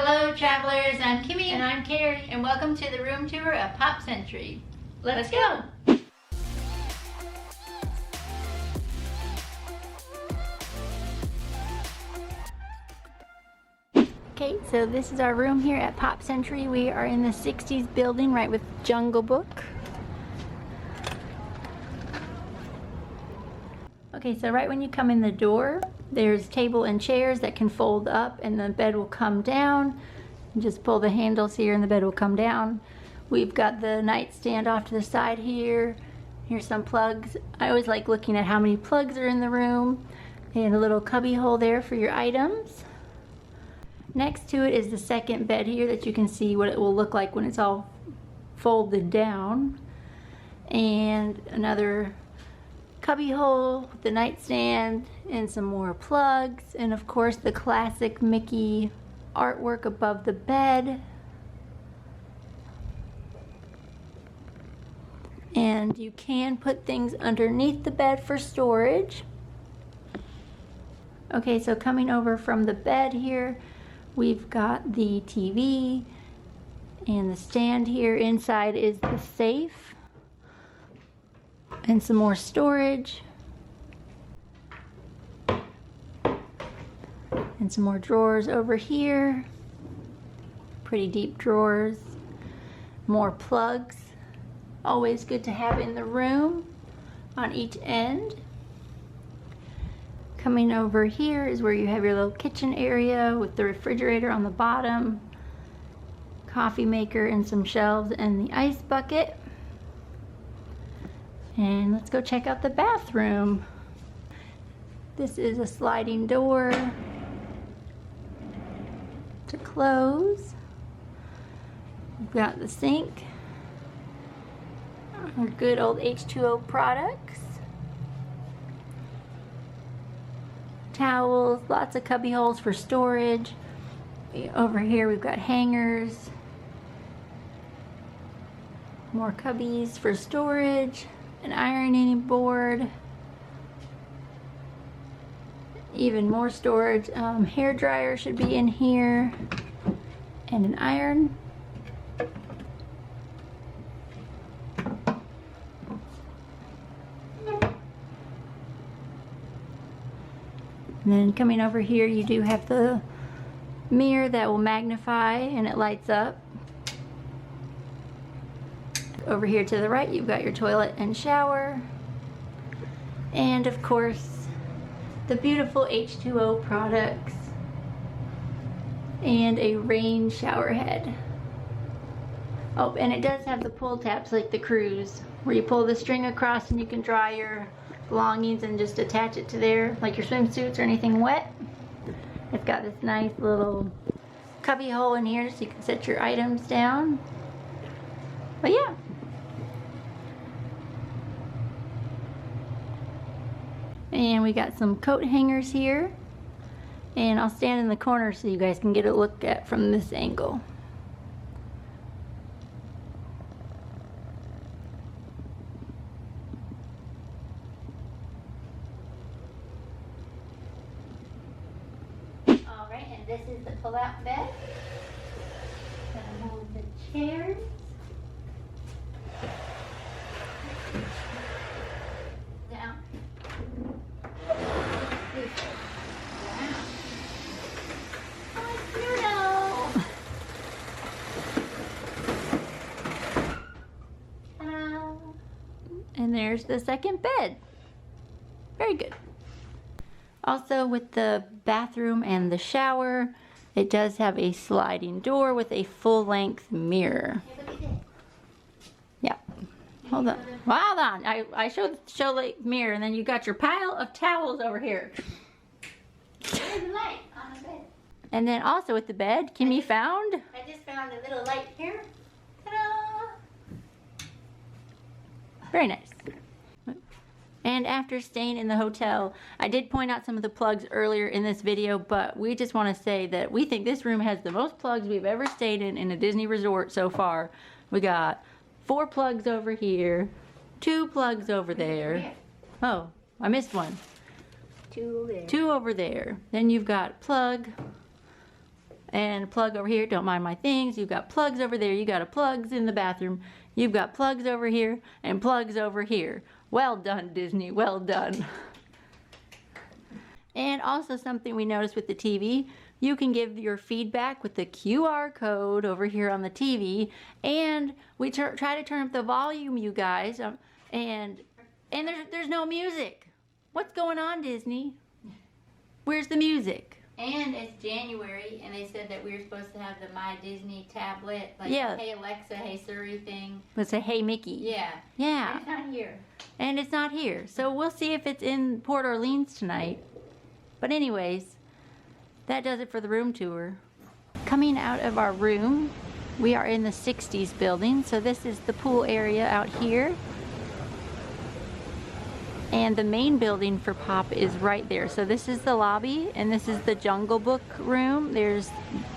Hello travelers, I'm Kimi And I'm Kari. and welcome to the room tour of Pop Century. Let's go! Okay, so this is our room here at Pop Century. We are in the 60s building right with Jungle Book. Okay, so right when you come in the door, there's table and chairs that can fold up and the bed will come down. You just pull the handles here and the bed will come down. We've got the nightstand off to the side here. Here's some plugs. I always like looking at how many plugs are in the room. And a little cubby hole there for your items. Next to it is the second bed here that you can see what it will look like when it's all folded down. And another cubby hole, the nightstand, and some more plugs, and of course the classic Mickey artwork above the bed. And you can put things underneath the bed for storage. Okay, so coming over from the bed here, we've got the TV and the stand here. Inside is the safe. And some more storage. And some more drawers over here. Pretty deep drawers. More plugs. Always good to have in the room on each end. Coming over here is where you have your little kitchen area with the refrigerator on the bottom. Coffee maker and some shelves and the ice bucket. And let's go check out the bathroom. This is a sliding door to close. We've got the sink. Our good old H2O products. Towels, lots of cubby holes for storage. Over here we've got hangers. More cubbies for storage. An ironing board, even more storage. Hair dryer should be in here, and an iron. And then coming over here, you do have the mirror that will magnify and it lights up. Over here to the right, you've got your toilet and shower. And of course, the beautiful H2O products. And a rain shower head. Oh, and it does have the pull tabs like the cruise, where you pull the string across and you can dry your belongings and just attach it to there, like your swimsuits or anything wet. It's got this nice little cubby hole in here so you can set your items down. But yeah. And we got some coat hangers here. And I'll stand in the corner so you guys can get a look at from this angle. Alright, and this is the pull-out bed. Gonna move the chairs. Down. And there's the second bed. Very good. Also with the bathroom and the shower, it does have a sliding door with a full-length mirror. Yep. Hold on. Hold on. I showed the mirror and then you got your pile of towels over here. There's a light on the bed. And then also with the bed, Kimi found? I just found a little light here. Ta-da! Very nice. And after staying in the hotel, I did point out some of the plugs earlier in this video, but we just want to say that we think this room has the most plugs we've ever stayed in a Disney resort so far. We got 4 plugs over here, 2 plugs over there. Oh, I missed one. 2 over there. 2 over there. Then you've got plug And plug over here, don't mind my things. You've got plugs over there. You got a plugs in the bathroom. You've got plugs over here and plugs over here. Well done, Disney, well done. And also something we noticed with the TV, you can give your feedback with the QR code over here on the TV. And we try to turn up the volume, you guys, and there's no music. What's going on, Disney? Where's the music? And it's January, and they said that we were supposed to have the My Disney tablet, like Yeah. Hey Alexa, Hey Siri thing. Let's say, hey, Mickey. Yeah. Yeah. It's not here. And it's not here. So we'll see if it's in Port Orleans tonight. But anyways, that does it for the room tour. Coming out of our room, we are in the 60s building. So this is the pool area out here. And the main building for Pop is right there. So this is the lobby, and this is the Jungle Book room. There's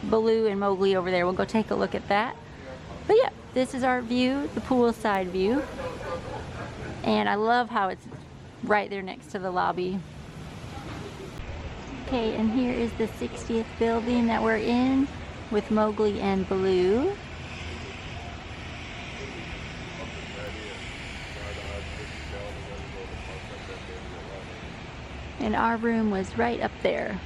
Baloo and Mowgli over there. We'll go take a look at that. But yeah, this is our view, the poolside view. And I love how it's right there next to the lobby. Okay, and here is the 60th building that we're in with Mowgli and Baloo. And our room was right up there.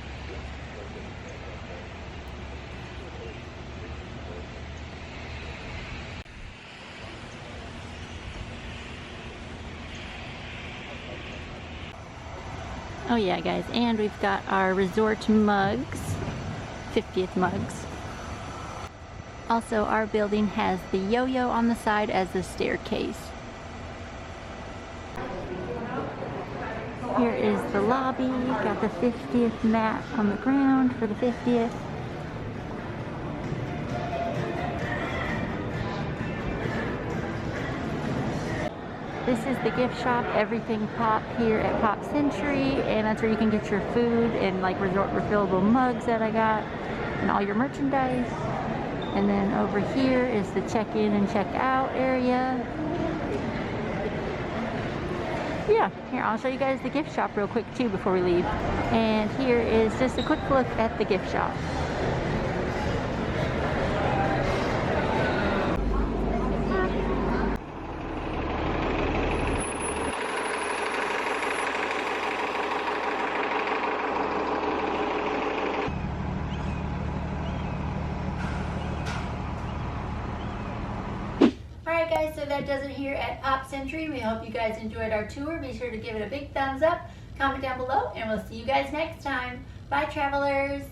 Oh yeah, guys, and we've got our resort mugs, 50th mugs. Also, our building has the yo-yo on the side as the staircase. Here is the lobby, got the 50th mat on the ground for the 50th. This is the gift shop, everything Pop here at Pop Century, and that's where you can get your food and like resort refillable mugs that I got and all your merchandise. And then over here is the check-in and check-out area. Yeah, here I'll show you guys the gift shop real quick too before we leave. And here is just a quick look at the gift shop. Alright guys, so that does it here at Pop Century. We hope you guys enjoyed our tour. Be sure to give it a big thumbs up, comment down below, and we'll see you guys next time. Bye, travelers.